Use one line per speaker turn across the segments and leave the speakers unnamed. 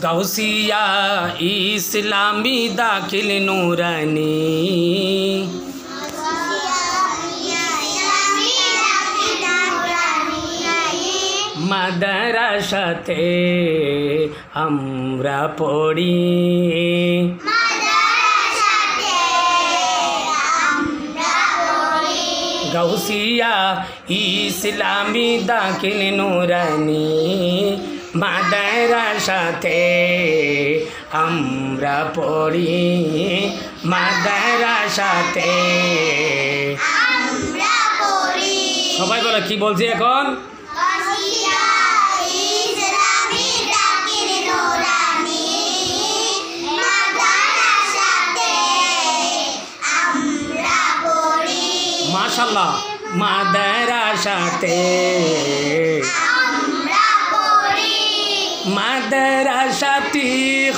गौसिया इस्लामी दाखिल नूरानी মাদ্রাসাতে আমরা পড়ি गौसिया इस्लामी दाखिल नूरानी মাদ্রাসাতে আমরা পড়ি মাদ্রাসাতে আমরা পড়ি সবাই বলো কি বলছি এখন माशाल्लाह मादरासाते मादरासाती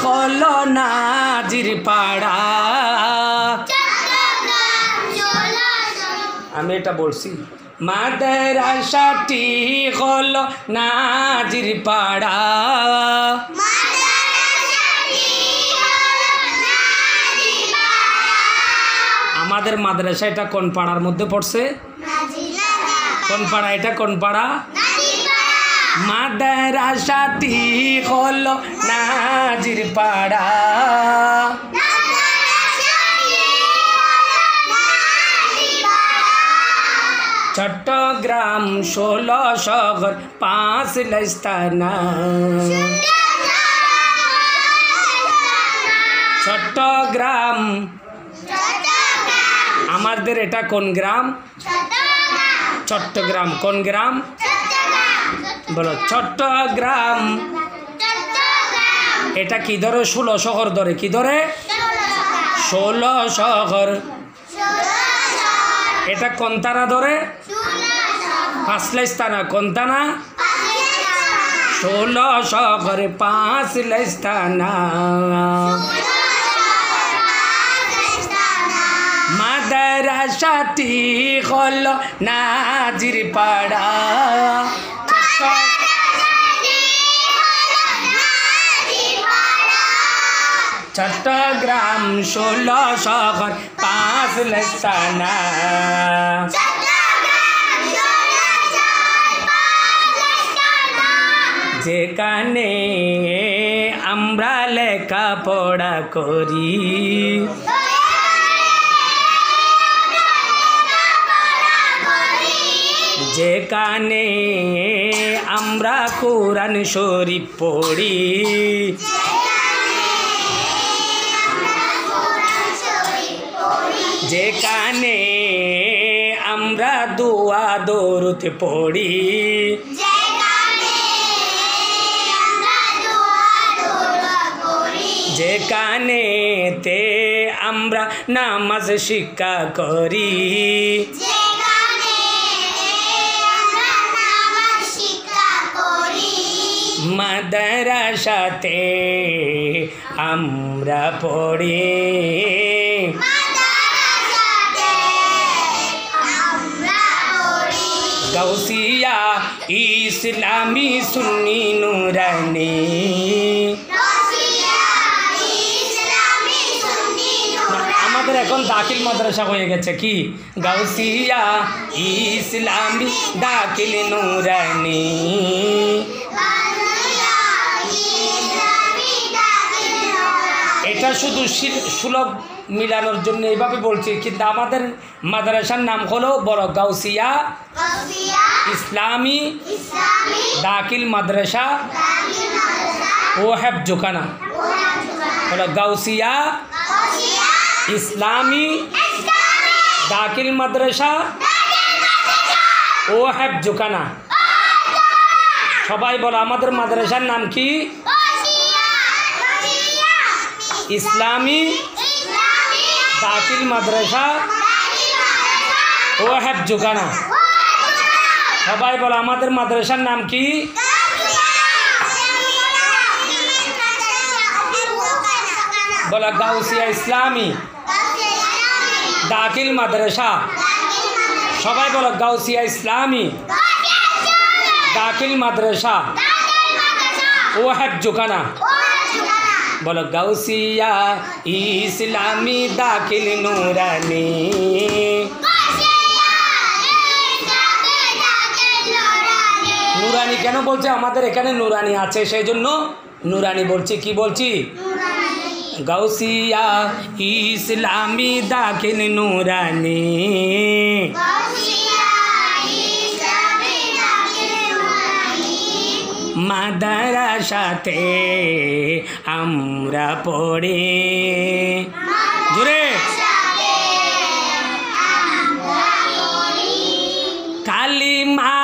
हलो नाजिर पाड़ा আমি এটা বলছি মাদ্রাসাটি হলো নাজির পাড়া আমাদের মাদ্রাসা এটা কোন পাড়ার মধ্যে পড়ছে কোন পাড়া এটা কোন পাড়া মাদ্রাসাটি হলো নাজির পাড়া চট্টগ্রাম 16 শহর 5 লাইস্তানা চট্টগ্রাম আমাদের এটা কোন গ্রাম চট্টগ্রাম কোন গ্রাম বলো চট্টগ্রাম এটা কি ধরে 16 শহর ধরে কি ধরে 16 শহর এটা কোন তারা ধরে 5 লাইস্তানা কোন তানা 16 শহর 5 লাইস্তানা মাদ্রাসাটি হলো নাজির পাড়া চট্টগ্রাম 16 শহর 5 লাইস্তানা যেখানে আমরা লেখাপড়া করি যেখানে আমরা কোরআন শরীফ পড়ি যেখানে আমরা দোয়া দরুদ পড়ি যেখানে তে আমরা নামাজ শিক্ষা করি মাদ্রাসাতে আমরা পড়ি गौसिया इस्लामी सुन्नी नूरानी আমাদের এখন দাখিল মাদ্রাসা হয়ে গেছে কি গৌসিয়া ইসলামী দাখিল নূরানি এটা শুধু সুলভ মিলানোর জন্য এইভাবে বলছি কিন্তু আমাদের মাদ্রাসার নাম হলো বড় গৌসিয়া ইসলামী দাখিল মাদ্রাসা ও হেফজখানা হলো গৌসিয়া ইসলামী দাখিল মাদ্রাসা ও হেফজখানা সবাই বলো আমাদের মাদ্রাসার নাম কি ইসলামী দাখিল মাদ্রাসা ও হেফজখানা সবাই বলো আমাদের মাদ্রাসার নাম কি বলো গৌসিয়া ইসলামী দাখিল মাদ্রাসা সবাই বলো গৌসিয়া ইসলামী দাখিল মাদ্রাসা ও হেফজখানা बोलो गौसिया इस्लामी दाखिल नूरानी নুরানি কেন বলছে আমাদের এখানে নুরানি আছে সেই জন্য নুরানি বলছি কি বলছি গৌসিয়া ইসলামি দাখিল নুরানি মাদ্রাসাতে আমরা পড়ি জোরে কালিমা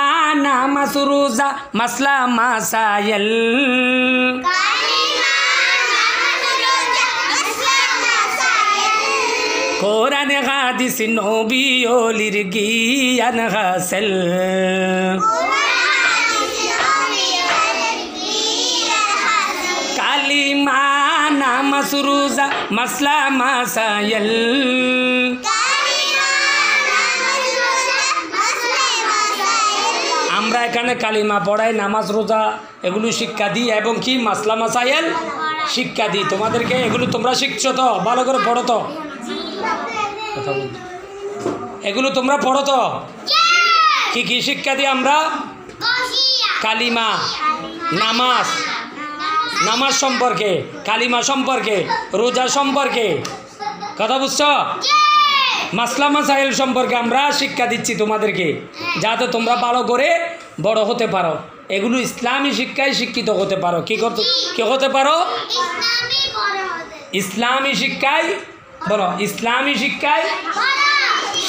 নামাজ রোজা মাসলা মাসাইল কোরআন হাদিস নবী ওলির জ্ঞান হাসিল কালিমা নামাজ রোজা মাসলা মাসাইল আমরা এখানে কালিমা পড়াই নামাজ রোজা এগুলো শিক্ষা দিই এবং কি মাসলা মাসাইল শিক্ষা দিই তোমাদেরকে এগুলো তোমরা শিখছো তো ভালো করে পড়ো তো এগুলো তোমরা পড়ো তো কি কি শিক্ষা দিই আমরা কালিমা নামাজ নামাজ সম্পর্কে কালিমা সম্পর্কে রোজা সম্পর্কে কথা বুঝছো মাসলা মাসাইল সম্পর্কে আমরা শিক্ষা দিচ্ছি তোমাদেরকে যাতে তোমরা ভালো করে বড় হতে পারো এগুলো ইসলামী শিক্ষায় শিক্ষিত হতে পারো কি হতে পারো ইসলামী শিক্ষায় বলো ইসলামী শিক্ষায়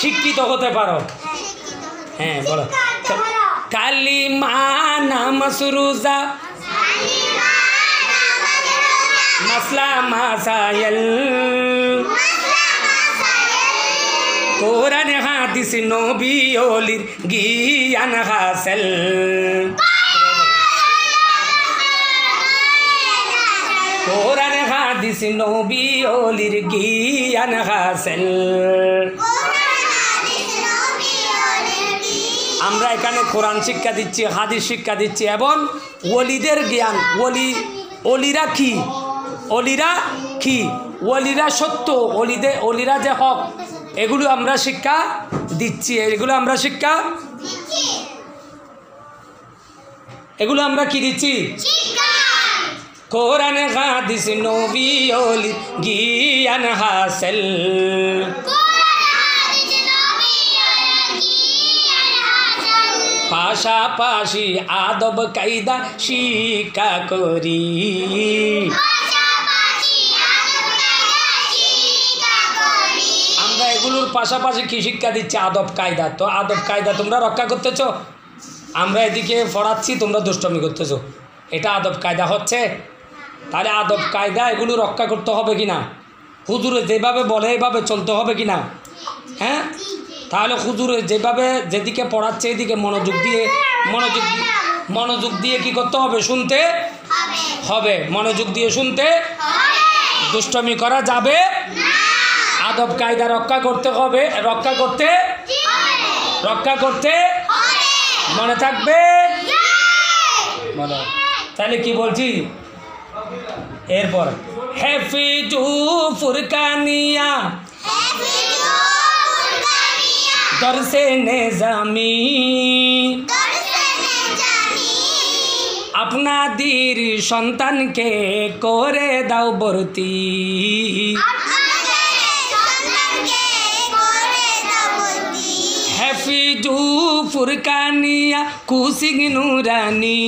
শিক্ষিত হতে পারো হ্যাঁ বলো কালিমা নামাজ রোজা মাসলা মাসাইল কোরআন হাদিস নবী ওলির জ্ঞান হাসিল কোরআন হাদিস নবী ওলির জ্ঞান হাসিল আমরা এখানে কোরআন শিক্ষা দিচ্ছি হাদিস শিক্ষা দিচ্ছি এবং ওলিদের জ্ঞান ওলিরা কি ওলিরা সত্য ওলিরা যে হক এগুলো আমরা শিক্ষা দিচ্ছি এগুলো আমরা কি দিচ্ছি কোরআন হাদিস নবী ওলি জ্ঞান হাসিল পাশাপাশি আদব কায়দা শিক্ষা করি এগুলোর পাশাপাশি কি শিক্ষা দিচ্ছে আদব কায়দা তো আদব কায়দা তোমরা রক্ষা করতেছো আমরা এদিকে পড়াচ্ছি তোমরা দুষ্টমি করতেছো এটা আদব কায়দা হচ্ছে তাহলে আদব কায়দা এগুলো রক্ষা করতে হবে কিনা হুজুরে যেভাবে বলে এইভাবে চলতে হবে কিনা হ্যাঁ তাহলে হুজুরে যেভাবে যেদিকে পড়াচ্ছে এদিকে মনোযোগ দিয়ে কি করতে হবে শুনতে হবে মনোযোগ দিয়ে শুনতে দুষ্টমি করা যাবে আদব কায়দা রক্ষা করতে মনে থাকবে বলো তাহলে কি বলছি এরপর হাফিজু ফুরকানিয়া দরসে নিজামি আপনাদের সন্তানকে করে দাও ভর্তি হাফিজু ফুরকানিয়া কুসিং নুরানি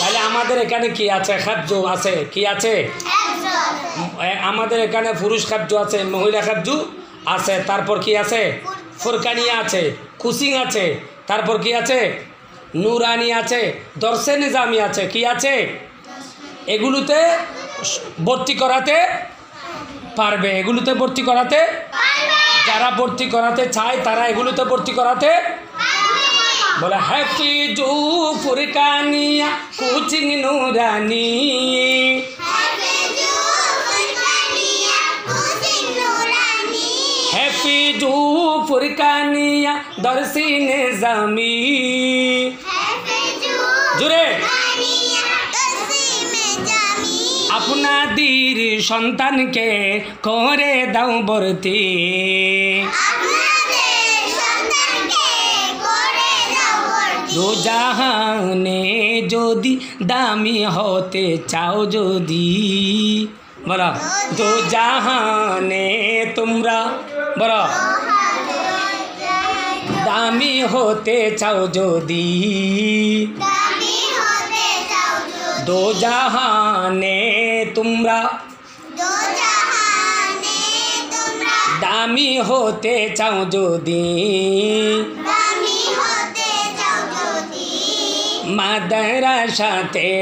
তাহলে আমাদের এখানে কি আছে খাবজু আছে কি আছে আমাদের এখানে পুরুষ খাবজু আছে মহিলা খাবজু আছে তারপর কি আছে ফুরকানিয়া আছে কুসিং আছে তারপর কি আছে নুরানি আছে দরসে নিজামি আছে কি আছে এগুলোতে ভর্তি করাতে পারবে যারা ভর্তি করাতে চায় তারা এগুলোতে ভর্তি করাতে বলে হাফিজু ফুরকানিয়া কোচিং নুরানি হাফিজু ফুরকানিয়া দরসি নিজামি জোরে আপনাদের সন্তানকে করে দাও ভর্তি দোজাহানে যদি দামি হতে চাও যদি বলো দোজাহানে তোমরা বলো দামি হতে চাও যদি দোজাহানে তোমরা দামি হতে চাও যদি মাদ্রাসাতে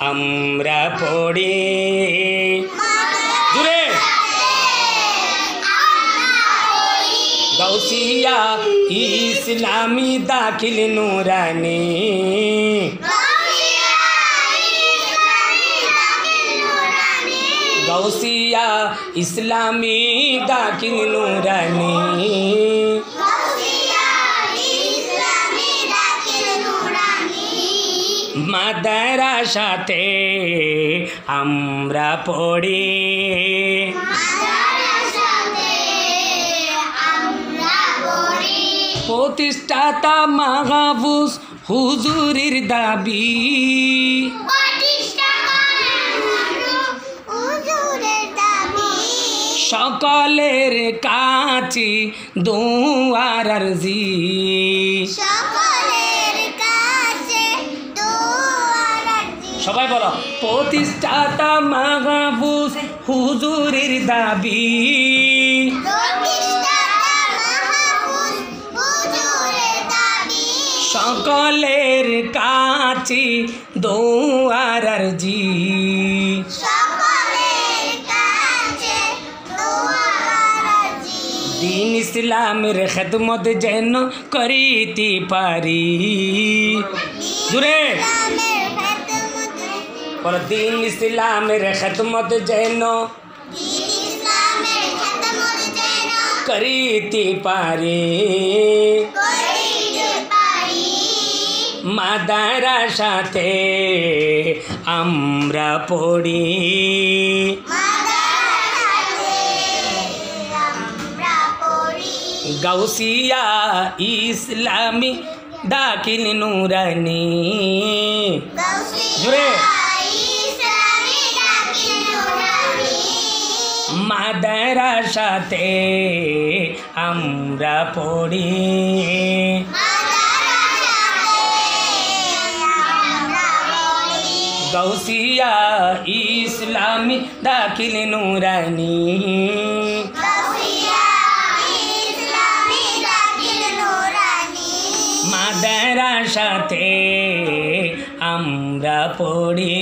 আমরা পড়ি জুড়ে গৌসিয়া ইসলামী দাখিল নুরানি গৌসিয়া ইসলামী দাখিল নুরানি মাদ্রাসাতে আমরা পড়ি প্রতিষ্ঠাতা মাহফুজ হুজুরের দাবি সকলের কাছে দোয়ার আরজি সবাই বলো প্রতিষ্ঠাতা মাহফুজ হুজুরের দাবি সকলের কাছে দোয়ার আরজি দিন ইসলামের খেদমত যেন করিতে পারি জুড়ে দিন ইসলামের খেদমত যেন করিতে পারি মাদ্রাসাতে আমরা পড়ি গৌসিয়া ইসলামী দাখিল নুরানি জুড়ে মাদ্রাসাতে আমরা পড়ি গৌসিয়া ইসলামী দাখিল নুরানি মাদ্রাসাতে আমরা পড়ি।